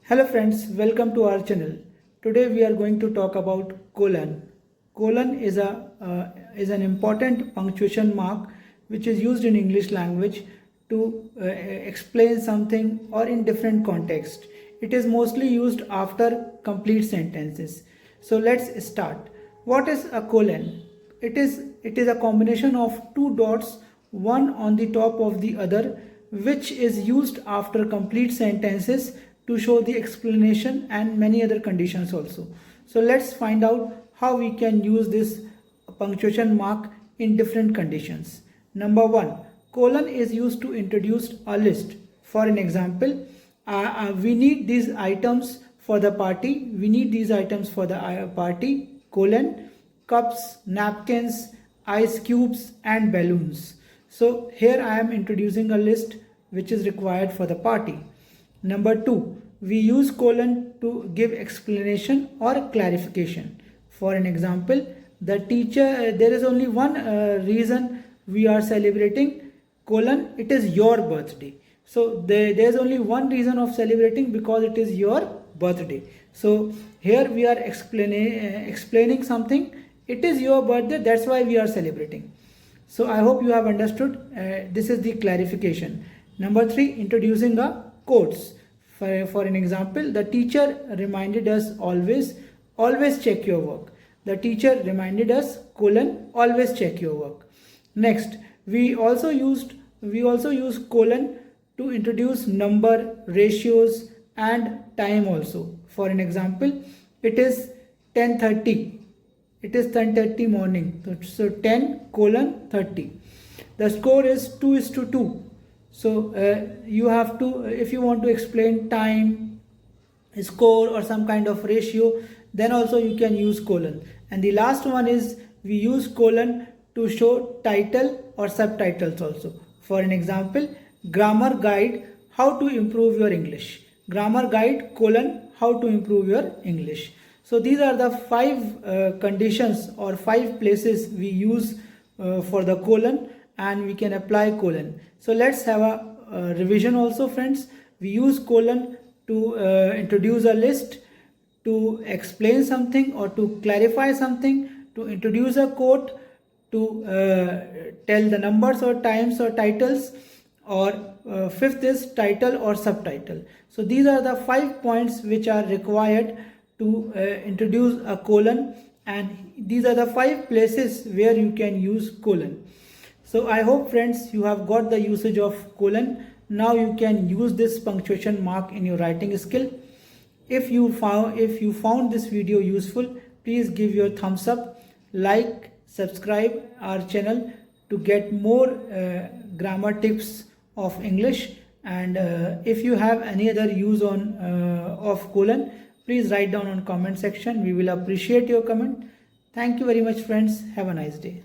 Hello friends, welcome to our channel. Today we are going to talk about colon. Colon is an important punctuation mark which is used in English language to explain something or in different context. It is mostly used after complete sentences. So let's start. What is a colon? It is a combination of two dots, one on the top of the other, which is used after complete sentences to show the explanation and many other conditions also. So let's find out how we can use this punctuation mark in different conditions. Number one, colon is used to introduce a list. For an example, we need these items for the party. We need these items for the party, colon, cups, napkins, ice cubes and balloons. So here I am introducing a list which is required for the party. Number two, we use colon to give explanation or clarification. For an example, the teacher, there is only one reason we are celebrating, colon, it is your birthday. So there is only one reason of celebrating because it is your birthday. So here we are explaining something. It is your birthday, that's why we are celebrating. So I hope you have understood. This is the clarification. Number three, introducing a quotes. For an example, the teacher reminded us always check your work. The teacher reminded us, colon, always check your work. Next, we also use colon to introduce number, ratios and time also. For an example, it is 10:30. It is 10:30 morning. So 10 colon 30. The score is 2:2. So you have to, if you want to explain time, score or some kind of ratio, then also you can use colon. And the last one is we use colon to show title or subtitles also. For an example, grammar guide, how to improve your English. Grammar guide, colon, how to improve your English. So these are the five conditions or five places we use for the colon, and we can apply colon. So let's have a revision also, friends. We use colon to introduce a list, to explain something or to clarify something, to introduce a quote, to tell the numbers or times or titles, or fifth is title or subtitle. So these are the 5 points which are required to introduce a colon, and these are the 5 places where you can use colon. So I hope, friends, you have got the usage of colon. Now you can use this punctuation mark in your writing skill. If you found this video useful, please give your thumbs up, like, subscribe our channel to get more grammar tips of English. And if you have any other use of colon, please write down on comment section. We will appreciate your comment. Thank you very much, friends. Have a nice day.